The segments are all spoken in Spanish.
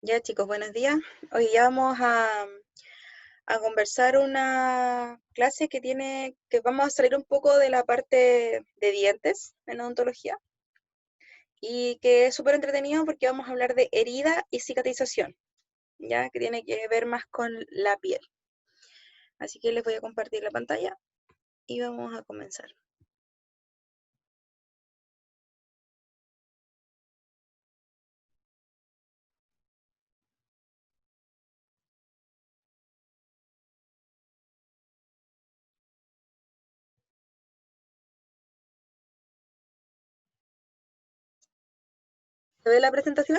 Ya chicos, buenos días. Hoy ya vamos a conversar una clase que vamos a salir un poco de la parte de dientes en odontología y que es súper entretenido porque vamos a hablar de herida y cicatrización, ya que tiene que ver más con la piel. Así que les voy a compartir la pantalla y vamos a comenzar. ¿Se ve la presentación?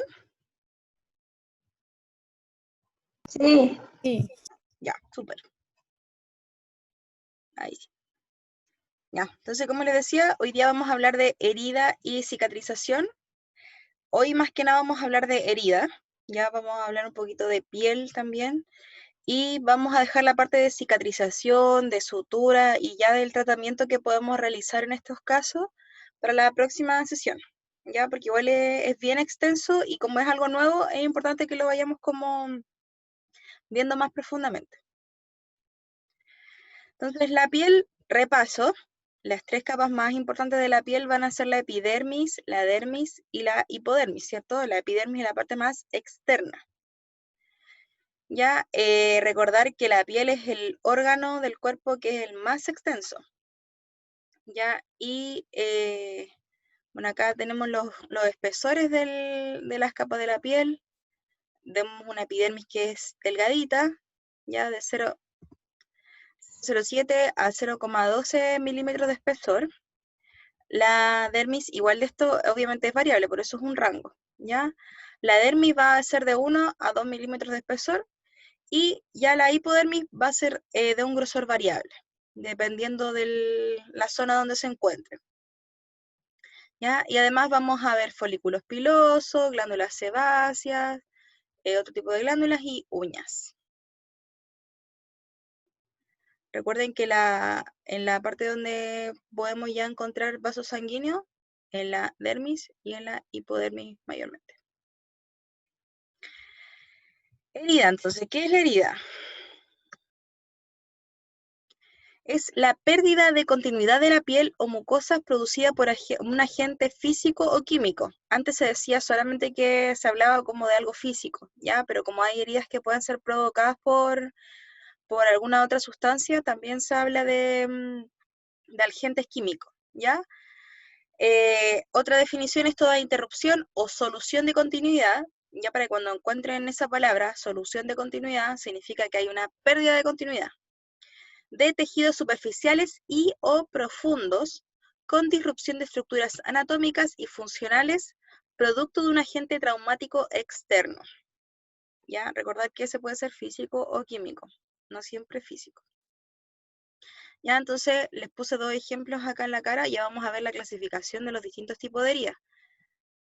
Sí. Ya, súper. Ahí sí. Ya, entonces como les decía, hoy día vamos a hablar de herida y cicatrización. Hoy más que nada vamos a hablar de herida, ya vamos a hablar un poquito de piel también, y vamos a dejar la parte de cicatrización, de sutura y ya del tratamiento que podemos realizar en estos casos para la próxima sesión, ya, porque igual es bien extenso y como es algo nuevo, es importante que lo vayamos como viendo más profundamente. Entonces, la piel, repaso, las tres capas más importantes de la piel van a ser la epidermis, la dermis y la hipodermis, ¿cierto? La epidermis es la parte más externa. Ya, recordar que la piel es el órgano del cuerpo que es el más extenso. Ya, y bueno, acá tenemos los espesores de las capas de la piel. Vemos una epidermis que es delgadita, ya de 0,07 a 0,12 milímetros de espesor. La dermis, igual de esto, obviamente es variable, por eso es un rango, ¿ya? La dermis va a ser de 1 a 2 milímetros de espesor y ya la hipodermis va a ser de un grosor variable, dependiendo de la zona donde se encuentre, ¿ya? Y además vamos a ver folículos pilosos, glándulas sebáceas, otro tipo de glándulas y uñas. Recuerden que en la parte donde podemos ya encontrar vasos sanguíneos, en la dermis y en la hipodermis mayormente. Herida, entonces, ¿qué es la herida? Es la pérdida de continuidad de la piel o mucosas producida por un agente físico o químico. Antes se decía solamente que se hablaba como de algo físico, ¿ya? Pero como hay heridas que pueden ser provocadas por alguna otra sustancia, también se habla de agentes químicos, ¿ya? Otra definición es toda interrupción o solución de continuidad, ya para cuando encuentren esa palabra, solución de continuidad, significa que hay una pérdida de continuidad de tejidos superficiales y o profundos con disrupción de estructuras anatómicas y funcionales producto de un agente traumático externo. Ya, recordar que ese puede ser físico o químico, no siempre físico. Ya, entonces les puse dos ejemplos acá en la cara, ya vamos a ver la clasificación de los distintos tipos de heridas.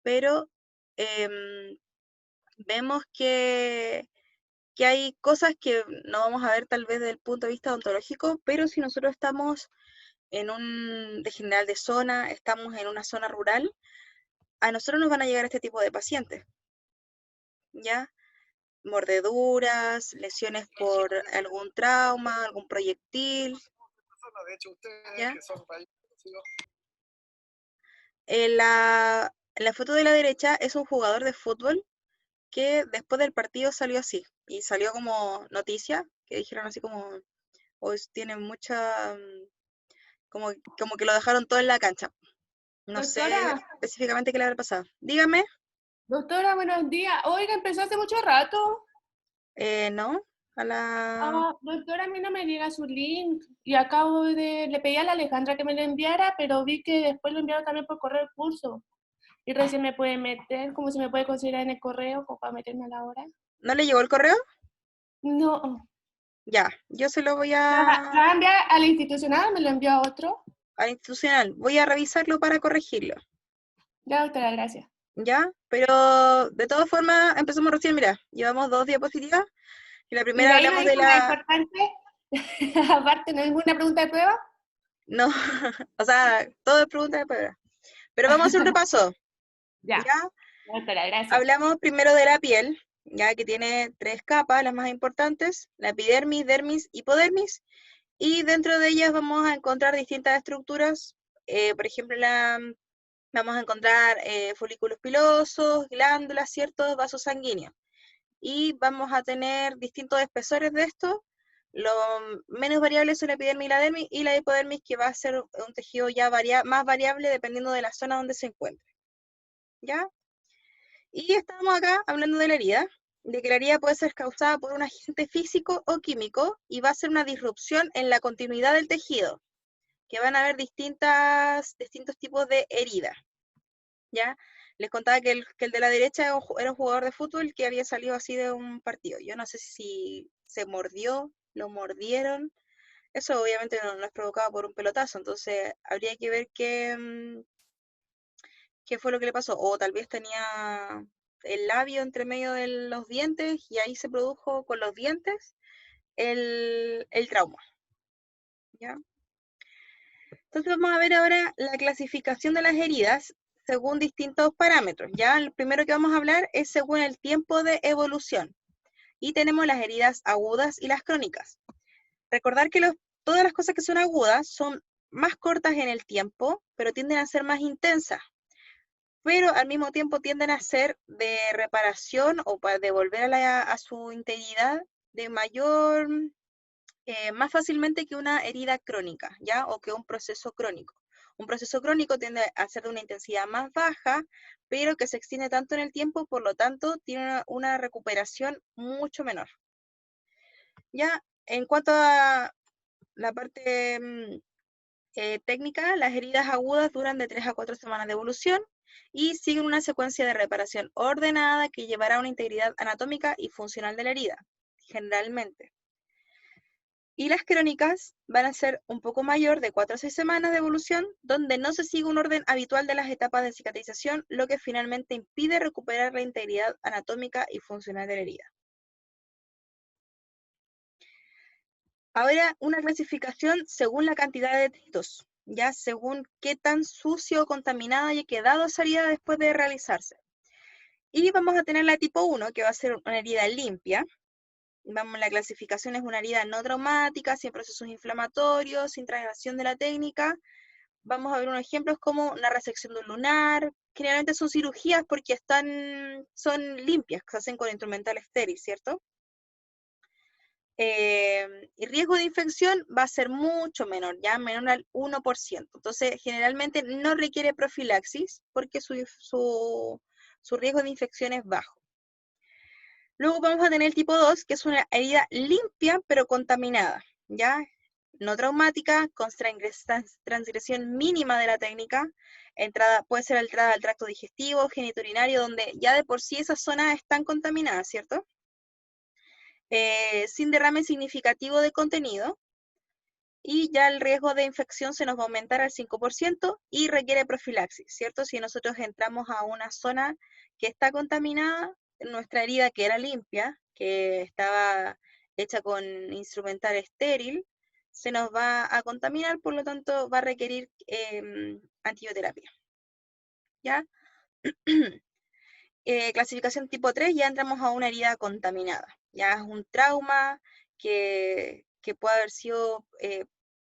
Pero vemos que hay cosas que no vamos a ver tal vez desde el punto de vista odontológico, pero si nosotros estamos de general de zona, estamos en una zona rural, a nosotros nos van a llegar este tipo de pacientes, ¿ya? Mordeduras, lesiones por algún trauma, algún proyectil, ¿ya? En la foto de la derecha es un jugador de fútbol que después del partido salió así, y salió como noticia, que dijeron así como, hoy tiene mucha, como que lo dejaron todo en la cancha. No sé Doctora, específicamente qué le habrá pasado. Dígame. doctora, buenos días. Oiga, empezó hace mucho rato. No, a la... Doctora, a mí no me llega su link y le pedí a la Alejandra que me lo enviara, pero vi que después lo enviaron también por correo el curso. Y recién me puede meter, ¿cómo se me puede considerar en el correo como para meterme a la hora? ¿No le llegó el correo? No. Ya, yo se lo voy ¿La va a enviar a la institucional o me lo envió a otro? a institucional. Voy a revisarlo para corregirlo, Ya, doctora, gracias. ¿ya? Pero de todas formas, empezamos recién, mira, llevamos 2 diapositivas y la ¿Y de primera ahí no hablamos hay de nada la... importante? Aparte, ¿no hay ninguna pregunta de prueba? No, o sea, todo es pregunta de prueba. Pero vamos a hacer un repaso, Ya, ¿ya? doctora, gracias. Hablamos primero de la piel, ya que tiene 3 capas, las más importantes, la epidermis, dermis, hipodermis, y dentro de ellas vamos a encontrar distintas estructuras, por ejemplo, vamos a encontrar folículos pilosos, glándulas, ¿cierto? Vasos sanguíneos. Y vamos a tener distintos espesores de esto. Los menos variables son la epidermis y la dermis, y la hipodermis, que va a ser un tejido ya más variable dependiendo de la zona donde se encuentre. ¿Ya? Y estamos acá hablando de la herida, de que la herida puede ser causada por un agente físico o químico y va a ser una disrupción en la continuidad del tejido, que van a haber distintos tipos de heridas. ¿Ya? Les contaba que el de la derecha era un jugador de fútbol que había salido así de un partido. Yo no sé si se mordió, lo mordieron. Eso obviamente no es provocado por un pelotazo, entonces habría que ver qué fue lo que le pasó. O tal vez tenía el labio entre medio de los dientes y ahí se produjo con los dientes el trauma. ¿Ya? Entonces vamos a ver ahora la clasificación de las heridas según distintos parámetros. Ya el primero que vamos a hablar es según el tiempo de evolución. Y tenemos las heridas agudas y las crónicas. Recordar que todas las cosas que son agudas son más cortas en el tiempo, pero tienden a ser más intensas. Pero al mismo tiempo tienden a ser de reparación o para devolver a su integridad de más fácilmente que una herida crónica, ¿ya? O que un proceso crónico. Un proceso crónico tiende a ser de una intensidad más baja, pero que se extiende tanto en el tiempo, por lo tanto, tiene una recuperación mucho menor. Ya, en cuanto a la parte técnica, las heridas agudas duran de 3 a 4 semanas de evolución y siguen una secuencia de reparación ordenada que llevará a una integridad anatómica y funcional de la herida, generalmente. Y las crónicas van a ser un poco mayor, de 4 a 6 semanas de evolución, donde no se sigue un orden habitual de las etapas de cicatrización, lo que finalmente impide recuperar la integridad anatómica y funcional de la herida. Ahora, una clasificación según la cantidad de detritos, ya según qué tan sucio o contaminada haya quedado esa herida después de realizarse. Y vamos a tener la tipo 1, que va a ser una herida limpia. La clasificación es una herida no traumática, sin procesos inflamatorios, sin transgresión de la técnica. Vamos a ver unos ejemplos como una resección de un lunar. Generalmente son cirugías porque son limpias, que se hacen con instrumental estéril, ¿cierto? Y riesgo de infección va a ser mucho menor, ya menor al 1%. Entonces, generalmente no requiere profilaxis porque su riesgo de infección es bajo. Luego vamos a tener el tipo 2, que es una herida limpia pero contaminada, ¿ya? No traumática, con transgresión mínima de la técnica, puede ser entrada al tracto digestivo, genitourinario, donde ya de por sí esas zonas están contaminadas, ¿cierto? Sin derrame significativo de contenido, y ya el riesgo de infección se nos va a aumentar al 5% y requiere profilaxis, ¿cierto? Si nosotros entramos a una zona que está contaminada, nuestra herida que era limpia, que estaba hecha con instrumental estéril, se nos va a contaminar, por lo tanto va a requerir antibioterapia, ¿ya? Clasificación tipo 3, ya entramos a una herida contaminada, ya es un trauma que puede haber sido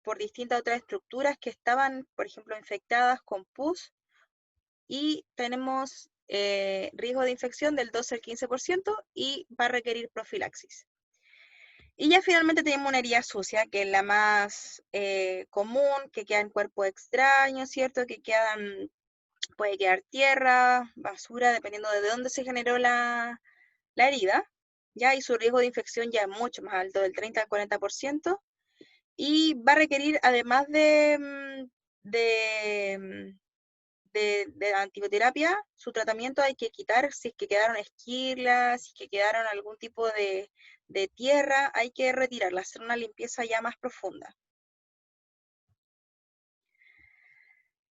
por distintas otras estructuras que estaban, por ejemplo, infectadas con pus, y tenemos riesgo de infección del 12 al 15% y va a requerir profilaxis. Y ya finalmente tenemos una herida sucia, que es la más común, que queda en cuerpo extraño, ¿cierto? Puede quedar tierra, basura, dependiendo de dónde se generó la herida, ¿ya? Y su riesgo de infección ya es mucho más alto, del 30 al 40%, y va a requerir, además de antibioterapia, su tratamiento hay que quitar, si es que quedaron esquirlas, si es que quedaron algún tipo de tierra, hay que retirarla, hacer una limpieza ya más profunda.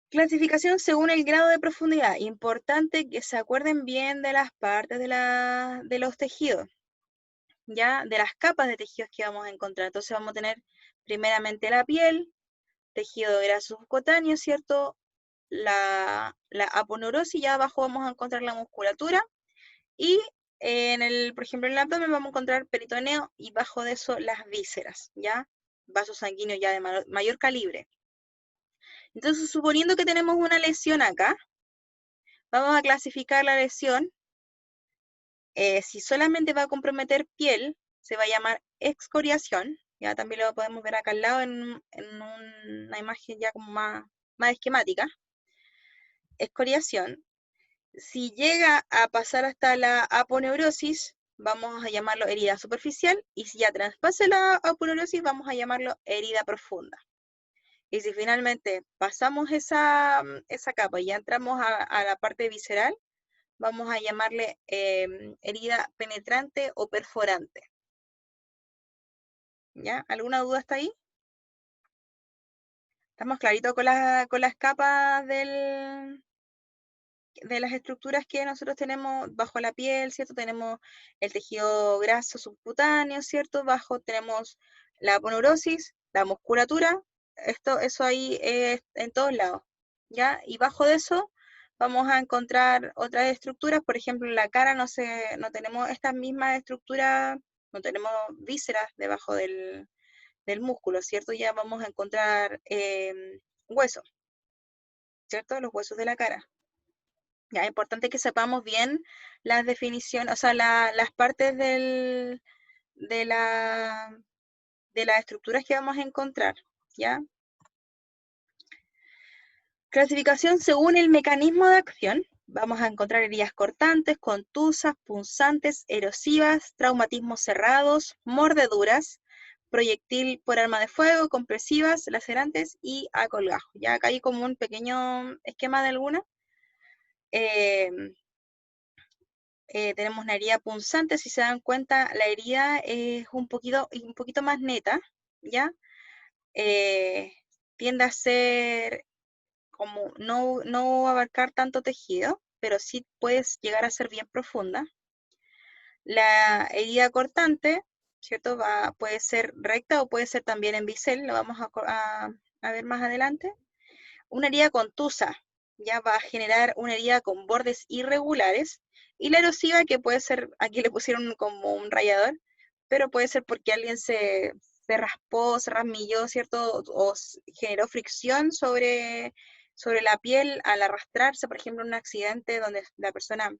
Clasificación según el grado de profundidad. Importante que se acuerden bien de las partes de los tejidos, ya de las capas de tejidos que vamos a encontrar. Entonces vamos a tener primeramente la piel, tejido graso subcutáneo, ¿cierto? La aponeurosis, ya abajo vamos a encontrar la musculatura, y por ejemplo, en el abdomen vamos a encontrar peritoneo y bajo de eso las vísceras, ¿ya? Vasos sanguíneos ya de mayor calibre. Entonces, suponiendo que tenemos una lesión acá, vamos a clasificar la lesión. Si solamente va a comprometer piel, se va a llamar excoriación. Ya también lo podemos ver acá al lado en una imagen ya como más esquemática. Excoriación. Si llega a pasar hasta la aponeurosis, vamos a llamarlo herida superficial, y si ya traspasa la aponeurosis, vamos a llamarlo herida profunda. Y si finalmente pasamos esa capa y ya entramos a la parte visceral, vamos a llamarle herida penetrante o perforante. ¿Ya? ¿Alguna duda hasta ahí? ¿Estamos claritos con las capas de las estructuras que nosotros tenemos bajo la piel, ¿cierto? Tenemos el tejido graso subcutáneo, ¿cierto? Bajo tenemos la aponeurosis, la musculatura, eso ahí es en todos lados, ¿ya? Y bajo de eso vamos a encontrar otras estructuras, por ejemplo, en la cara no tenemos estas mismas estructuras, no tenemos vísceras debajo del músculo, ¿cierto? Ya vamos a encontrar huesos, ¿cierto? Los huesos de la cara. Ya, es importante que sepamos bien las definiciones, o sea, las partes de las estructuras que vamos a encontrar, ¿ya? Clasificación según el mecanismo de acción. Vamos a encontrar heridas cortantes, contusas, punzantes, erosivas, traumatismos cerrados, mordeduras, proyectil por arma de fuego, compresivas, lacerantes y a colgajo. Ya acá hay como un pequeño esquema de algunas. Tenemos una herida punzante, si se dan cuenta, la herida es un poquito más neta, ¿ya? Tiende a ser como no abarcar tanto tejido, pero sí puedes llegar a ser bien profunda. La herida cortante, ¿cierto? Puede ser recta o puede ser también en bisel, lo vamos a ver más adelante. Una herida contusa ya va a generar una herida con bordes irregulares, y la erosiva, que puede ser, aquí le pusieron como un rayador, pero puede ser porque alguien se raspó, se rasmilló, ¿cierto? O generó fricción sobre la piel al arrastrarse, por ejemplo, en un accidente donde la persona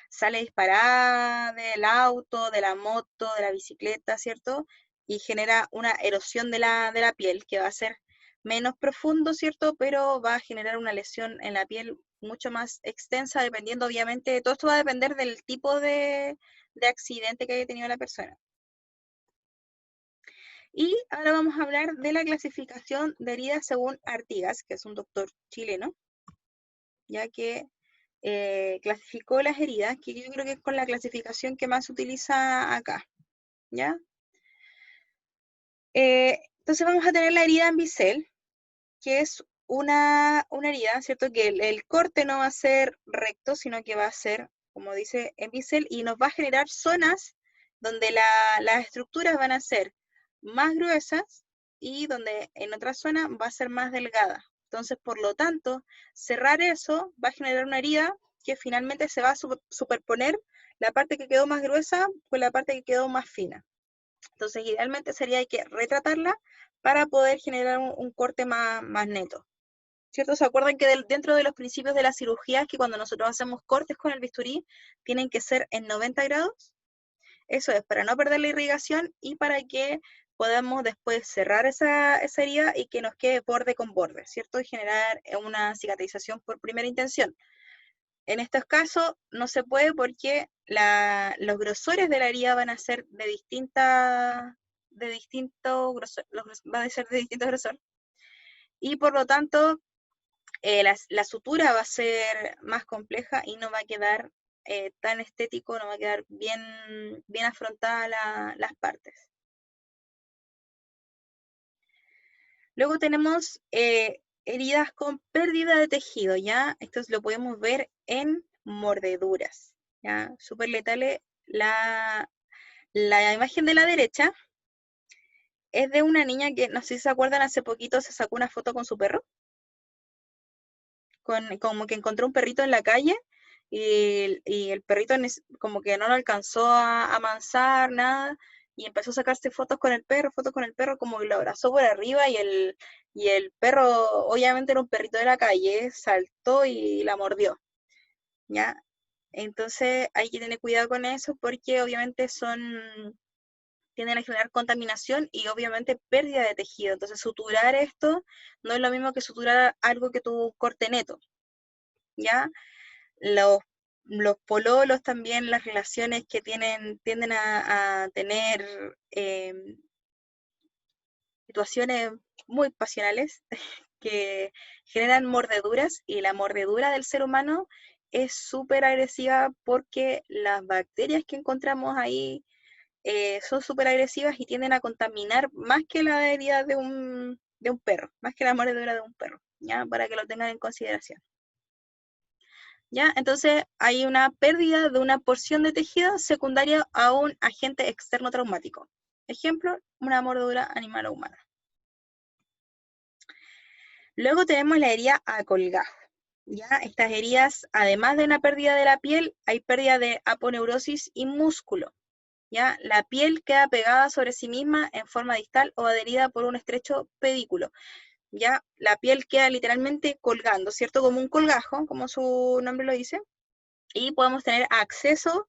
sale disparada del auto, de la moto, de la bicicleta, ¿cierto? Y genera una erosión de la piel que va a ser menos profundo, ¿cierto? Pero va a generar una lesión en la piel mucho más extensa, dependiendo, obviamente, todo esto va a depender del tipo de accidente que haya tenido la persona. Y ahora vamos a hablar de la clasificación de heridas según Artigas, que es un doctor chileno, ya que clasificó las heridas, que yo creo que es con la clasificación que más se utiliza acá, ¿ya? Entonces vamos a tener la herida en bisel, que es una herida, ¿cierto? Que el corte no va a ser recto, sino que va a ser, como dice, en bisel, y nos va a generar zonas donde las estructuras van a ser más gruesas y donde en otra zona va a ser más delgada. Entonces, por lo tanto, cerrar eso va a generar una herida que finalmente se va a superponer la parte que quedó más gruesa con la parte que quedó más fina. Entonces, idealmente sería hay que retratarla para poder generar un corte más neto. ¿Cierto? ¿Se acuerdan que dentro de los principios de la cirugía es que cuando nosotros hacemos cortes con el bisturí tienen que ser en 90 grados? Eso es, para no perder la irrigación y para que podamos después cerrar esa herida y que nos quede borde con borde, ¿cierto? Y generar una cicatrización por primera intención. En estos casos no se puede porque los grosores de la herida van a ser de distinto grosor, van a ser de distinto grosor, y por lo tanto la sutura va a ser más compleja y no va a quedar tan estético, no va a quedar bien afrontada las partes. Luego tenemos heridas con pérdida de tejido, ¿ya? Esto lo podemos ver en mordeduras, ¿ya? Súper letales. La imagen de la derecha es de una niña que, no sé si se acuerdan, hace poquito se sacó una foto con su perro, como que encontró un perrito en la calle y el perrito como que no lo alcanzó a amansar, nada, y empezó a sacarse fotos con el perro, como que lo abrazó por arriba y el perro, obviamente era un perrito de la calle, saltó y la mordió, ¿ya? Entonces hay que tener cuidado con eso porque obviamente tienden a generar contaminación y obviamente pérdida de tejido. Entonces suturar esto no es lo mismo que suturar algo que tu corte neto, ¿ya? Los pololos también, las relaciones que tienden a tener situaciones muy pasionales que generan mordeduras y la mordedura del ser humano es súper agresiva porque las bacterias que encontramos ahí son súper agresivas y tienden a contaminar más que la herida de un perro, más que la mordedura de un perro, ¿ya? Para que lo tengan en consideración. ¿Ya? Entonces hay una pérdida de una porción de tejido secundaria a un agente externo traumático. Ejemplo, una mordedura animal o humana. Luego tenemos la herida a colgajo. ¿Ya? Estas heridas, además de una pérdida de la piel, hay pérdida de aponeurosis y músculo. ¿Ya? La piel queda pegada sobre sí misma en forma distal o adherida por un estrecho pedículo. ¿Ya? La piel queda literalmente colgando, ¿cierto? Como un colgajo, como su nombre lo dice. Y podemos tener acceso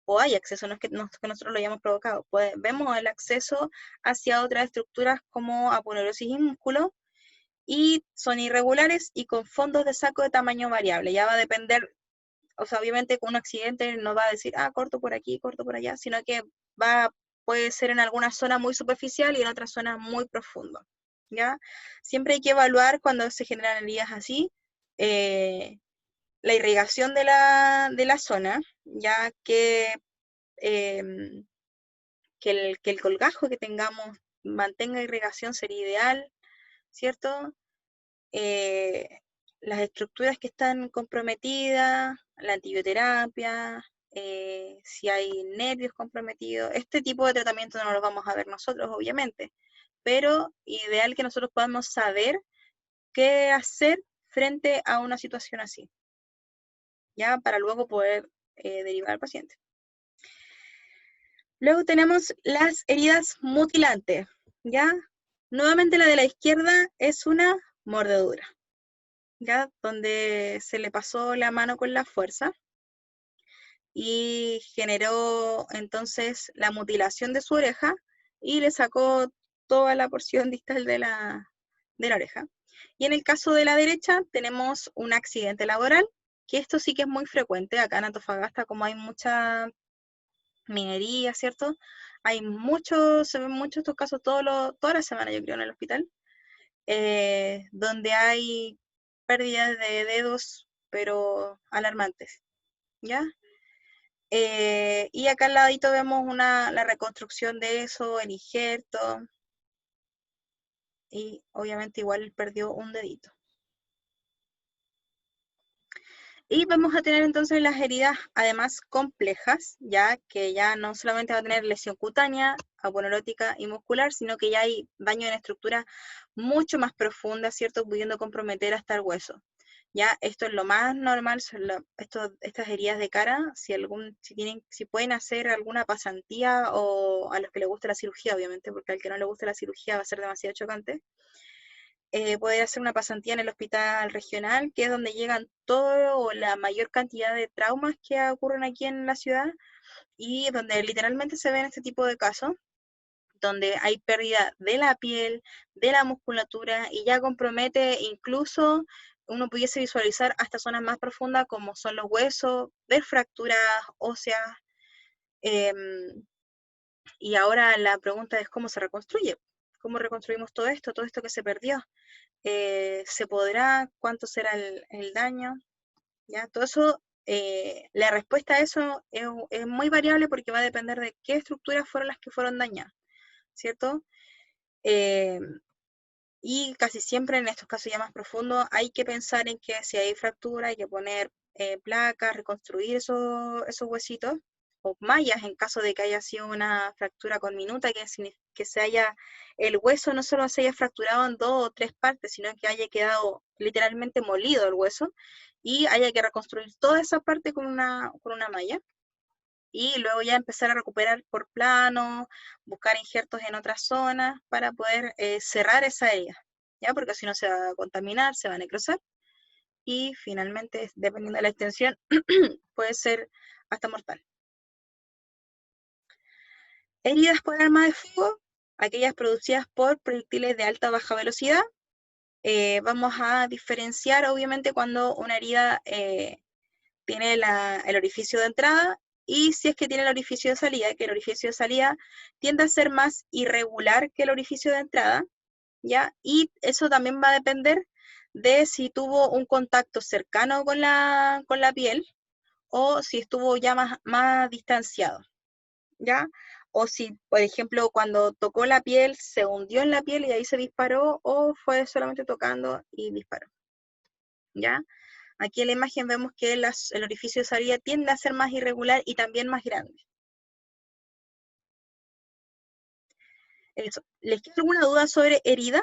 o hay acceso, no es que nosotros lo hayamos provocado, vemos el acceso hacia otras estructuras como aponeurosis y músculo, y son irregulares y con fondos de saco de tamaño variable. Ya va a depender, o sea, obviamente con un accidente no va a decir, corto por aquí, corto por allá, sino que puede ser en alguna zona muy superficial y en otra zona muy profundo, ¿ya? Siempre hay que evaluar cuando se generan heridas así, la irrigación de la zona, ya em, que el colgajo que tengamos mantenga irrigación sería ideal, ¿cierto? Eh, las estructuras que están comprometidas, la antibioterapia, si hay nervios comprometidos, este tipo de tratamiento no lo vamos a ver nosotros, obviamente, pero ideal que nosotros podamos saber qué hacer frente a una situación así, ya para luego poder derivar al paciente. Luego tenemos las heridas mutilantes, ¿ya? Nuevamente la de la izquierda es una mordedura, ¿ya? Donde se le pasó la mano con la fuerza y generó entonces la mutilación de su oreja y le sacó toda la porción distal de la oreja. Y en el caso de la derecha tenemos un accidente laboral, que esto sí que es muy frecuente acá en Antofagasta, como hay mucha minería, ¿cierto? Se ven muchos estos casos toda la semana, yo creo, en el hospital, donde hay pérdidas de dedos, pero alarmantes, ¿ya? Y acá al ladito vemos la reconstrucción de eso, el injerto, y obviamente igual perdió un dedito. Y vamos a tener entonces las heridas además complejas, ya que ya no solamente va a tener lesión cutánea, aponeurótica y muscular, sino que ya hay daño en estructuras mucho más profundas, ¿cierto? Pudiendo comprometer hasta el hueso. Ya esto es lo más normal, estas heridas de cara, si pueden hacer alguna pasantía o a los que les gusta la cirugía, obviamente, porque al que no le gusta la cirugía va a ser demasiado chocante. Poder hacer una pasantía en el hospital regional, que es donde llegan todo o la mayor cantidad de traumas que ocurren aquí en la ciudad y donde literalmente se ven este tipo de casos, donde hay pérdida de la piel, de la musculatura y ya compromete incluso, uno pudiese visualizar hasta zonas más profundas como son los huesos, ver fracturas óseas. Y ahora la pregunta es cómo se reconstruye, cómo reconstruimos todo esto que se perdió. ¿Se podrá? ¿Cuánto será el daño? ¿Ya? Todo eso, la respuesta a eso es muy variable porque va a depender de qué estructuras fueron las que fueron dañadas, ¿cierto? Eh, y casi siempre en estos casos ya más profundos hay que pensar en que si hay fractura hay que poner placas, reconstruir esos huesitos o mallas en caso de que haya sido una fractura conminuta, el hueso no solo se haya fracturado en 2 o 3 partes, sino que haya quedado literalmente molido el hueso y haya que reconstruir toda esa parte con una malla, y luego ya empezar a recuperar por plano, buscar injertos en otras zonas para poder cerrar esa herida, ¿ya? Porque si no se va a contaminar, se va a necrosar, y finalmente, dependiendo de la extensión, puede ser hasta mortal. Heridas por arma de fuego, aquellas producidas por proyectiles de alta o baja velocidad. Vamos a diferenciar, obviamente, cuando una herida tiene el orificio de entrada y si es que tiene el orificio de salida, que el orificio de salida tiende a ser más irregular que el orificio de entrada, ¿ya? Y eso también va a depender de si tuvo un contacto cercano con la piel o si estuvo ya más distanciado, ¿ya? O si, por ejemplo, cuando tocó la piel, se hundió en la piel y ahí se disparó, o fue solamente tocando y disparó, ¿ya? Aquí en la imagen vemos que el orificio de salida tiende a ser más irregular y también más grande. Eso. ¿Les queda alguna duda sobre herida?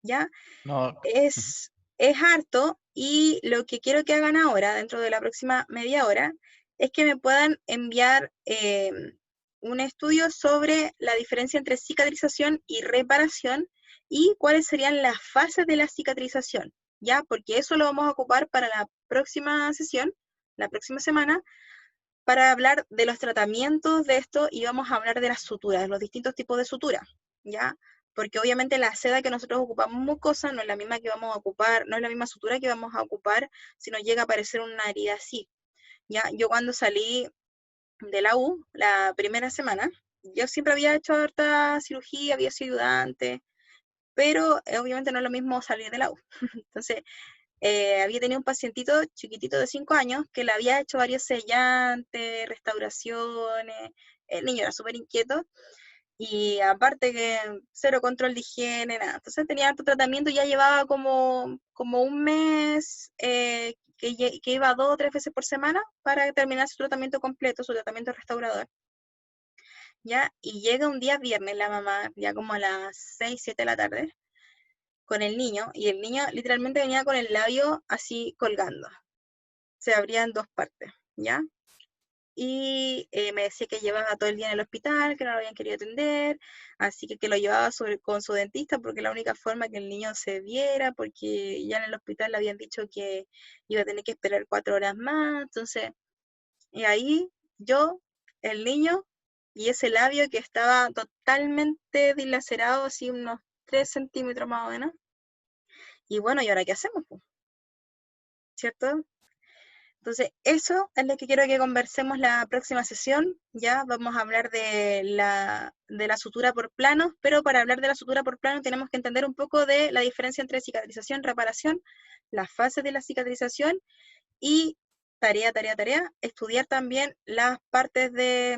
¿Ya? No. Es harto, y lo que quiero que hagan ahora, dentro de la próxima media hora, es que me puedan enviar un estudio sobre la diferencia entre cicatrización y reparación y cuáles serían las fases de la cicatrización, ¿ya? Porque eso lo vamos a ocupar para la próxima sesión, la próxima semana, para hablar de los tratamientos de esto, y vamos a hablar de las suturas, de los distintos tipos de sutura, ¿ya? Porque obviamente la seda que nosotros ocupamos mucosa no es la misma que vamos a ocupar, no es la misma sutura que vamos a ocupar si nos llega a aparecer una herida así, ¿ya? Yo cuando salí de la U, la primera semana, yo siempre había hecho harta cirugía, había sido ayudante, pero obviamente no es lo mismo salir de la U. Entonces, había tenido un pacientito chiquitito de 5 años que le había hecho varios sellantes, restauraciones, el niño era súper inquieto, y aparte que cero control de higiene, nada. Entonces tenía harto tratamiento y ya llevaba como un mes que iba 2 o 3 veces por semana para terminar su tratamiento completo, su tratamiento restaurador. ¿Ya? Y llega un día viernes la mamá, ya como a las 6, 7 de la tarde, con el niño, y el niño literalmente venía con el labio así colgando. Se abría en 2 partes, ¿ya? Y me decía que llevaba todo el día en el hospital, que no lo habían querido atender, así que lo llevaba con su dentista porque la única forma que el niño se viera, porque ya en el hospital le habían dicho que iba a tener que esperar 4 horas más. Entonces, y ahí yo, el niño, y ese labio que estaba totalmente dilacerado, así unos 3 centímetros más o menos. Y bueno, ¿y ahora qué hacemos, po? ¿Cierto? Entonces, eso es lo que quiero que conversemos la próxima sesión. Ya vamos a hablar de la sutura por planos, pero para hablar de la sutura por plano tenemos que entender un poco de la diferencia entre cicatrización, reparación, las fases de la cicatrización y tarea, estudiar también las partes de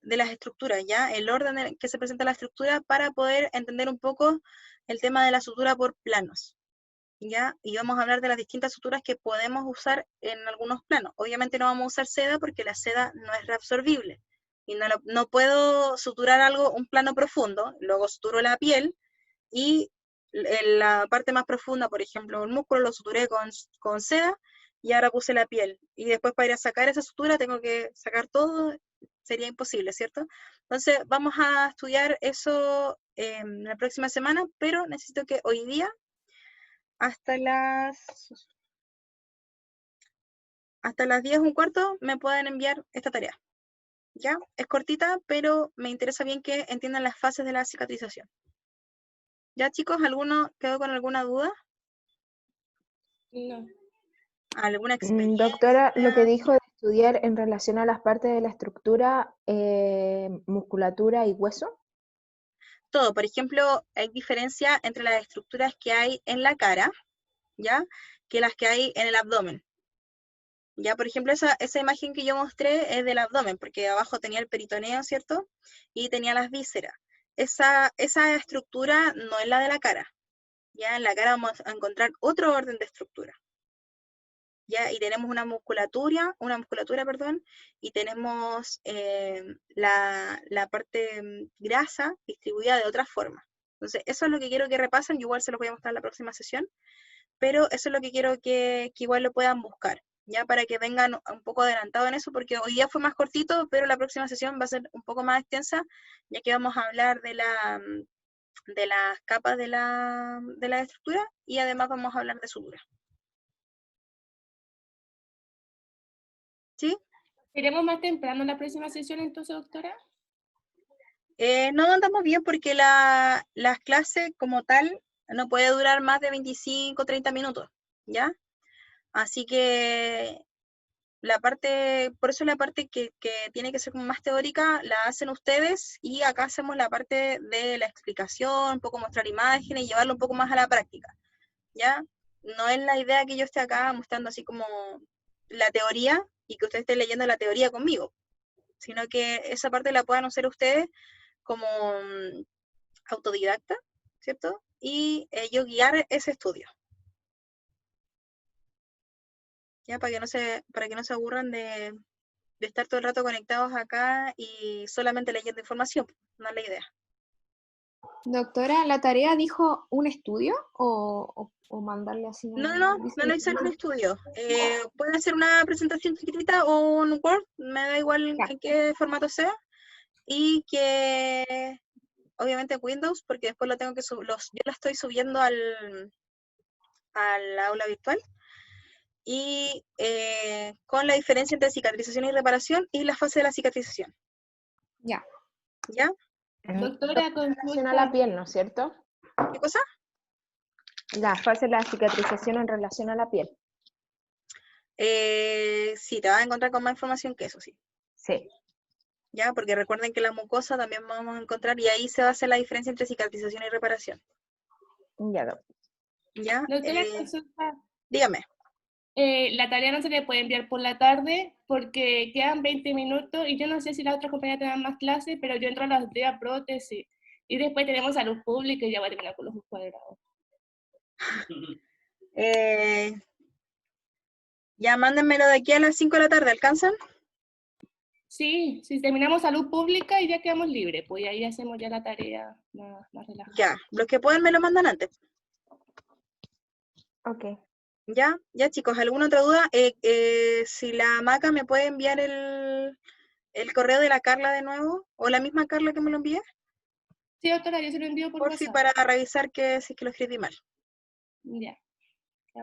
las estructuras, ¿ya? El orden en que se presenta la estructura para poder entender un poco el tema de la sutura por planos, ¿ya? Y vamos a hablar de las distintas suturas que podemos usar en algunos planos. Obviamente no vamos a usar seda porque la seda no es reabsorbible. Y no puedo suturar un plano profundo, luego suturo la piel y en la parte más profunda, por ejemplo, el músculo lo suturé con seda y ahora puse la piel. Y después para ir a sacar esa sutura tengo que sacar todo, sería imposible, ¿cierto? Entonces vamos a estudiar eso la próxima semana, pero necesito que hoy día hasta las 10:15 me pueden enviar esta tarea. ¿Ya? Es cortita, pero me interesa bien que entiendan las fases de la cicatrización. ¿Ya, chicos? ¿Alguno quedó con alguna duda? No. ¿Alguna experiencia? Doctora, lo que dijo de estudiar en relación a las partes de la estructura, musculatura y hueso. Todo. Por ejemplo, hay diferencia entre las estructuras que hay en la cara, ¿ya? Que las que hay en el abdomen. Ya, por ejemplo, esa imagen que yo mostré es del abdomen, porque abajo tenía el peritoneo, ¿cierto? Y tenía las vísceras. Esa estructura no es la de la cara. Ya en la cara vamos a encontrar otro orden de estructura. ¿Ya? Y tenemos una musculatura, perdón, y tenemos la parte grasa distribuida de otra forma. Entonces, eso es lo que quiero que repasen, yo igual se los voy a mostrar en la próxima sesión, pero eso es lo que quiero que igual lo puedan buscar, ya para que vengan un poco adelantados en eso, porque hoy día fue más cortito, pero la próxima sesión va a ser un poco más extensa, ya que vamos a hablar de las capas de la estructura y además vamos a hablar de sutura. ¿Sí? ¿Iremos más temprano en la próxima sesión entonces, doctora? No andamos bien porque las clases como tal no puede durar más de 25 o 30 minutos, ¿ya? Así que por eso la parte que tiene que ser como más teórica, la hacen ustedes y acá hacemos la parte de la explicación, un poco mostrar imágenes y llevarlo un poco más a la práctica, ¿ya? No es la idea que yo esté acá mostrando así como la teoría y que ustedes estén leyendo la teoría conmigo, sino que esa parte la puedan hacer ustedes como autodidacta, ¿cierto? Y yo guiar ese estudio. Ya para que no se aburran de estar todo el rato conectados acá y solamente leyendo información, no es la idea. Doctora, ¿la tarea dijo un estudio o mandarle así? No necesariamente un estudio. Puede ser una presentación chiquitita o un Word, me da igual Ya. en qué formato sea, y que obviamente Windows, porque después lo tengo que yo lo estoy subiendo al aula virtual, y con la diferencia entre cicatrización y reparación y la fase de la cicatrización. Ya. ¿Ya? Doctora, En relación consulta. a la piel, ¿no es cierto? ¿Qué cosa? La fase de la cicatrización en relación a la piel. Sí, te vas a encontrar con más información que eso, sí. Sí. ¿Ya? Porque recuerden que la mucosa también vamos a encontrar y ahí se va a hacer la diferencia entre cicatrización y reparación. Ya, ¿Ya? Doctora, consulta. Dígame. La tarea no se le puede enviar por la tarde porque quedan 20 minutos y yo no sé si las otras compañías te dan más clases, pero yo entro a las 10 a prótesis y después tenemos salud pública y ya va a terminar con los cuadrados. Ya mándenmelo de aquí a las 5 de la tarde, ¿alcanzan? Sí, si terminamos salud pública y ya quedamos libres, pues ahí hacemos ya la tarea más relajada. Ya, los que puedan me lo mandan antes. Ok. Ya, ya chicos, ¿alguna otra duda? Si la Maca me puede enviar el correo de la Carla de nuevo, o la misma Carla que me lo envíe, Sí, doctora, yo se lo envío por por si WhatsApp. para revisar si es que lo escribí mal. Ya.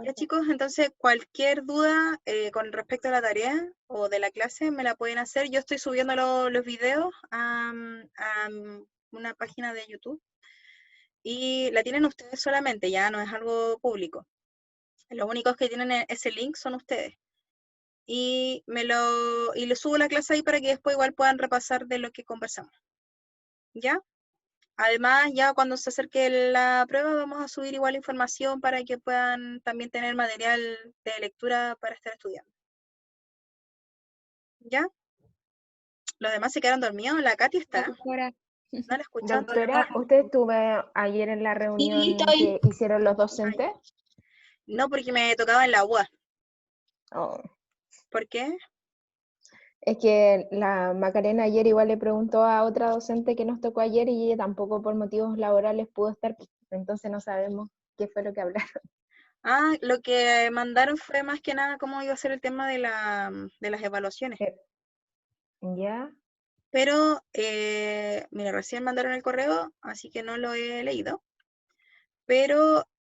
Ya chicos, entonces cualquier duda con respecto a la tarea o de la clase me la pueden hacer. Yo estoy subiendo los videos a una página de YouTube y la tienen ustedes solamente, ya no es algo público. Los únicos que tienen ese link son ustedes. Y les subo la clase ahí para que después igual puedan repasar de lo que conversamos. ¿Ya? Además, ya cuando se acerque la prueba, vamos a subir igual información para que puedan también tener material de lectura para estar estudiando. ¿Ya? Los demás se quedaron dormidos. La Katy está. Doctora, No la escuchan. doctora, ¿usted estuvo ayer en la reunión que hicieron los docentes? No, porque me tocaba en la UA. Oh. ¿Por qué? Es que la Macarena ayer igual le preguntó a otra docente que nos tocó ayer y ella tampoco por motivos laborales pudo estar, entonces no sabemos qué fue lo que hablaron. Ah, lo que mandaron fue más que nada cómo iba a ser el tema de las evaluaciones. ¿Ya? Pero, mira, recién mandaron el correo, así que no lo he leído. Pero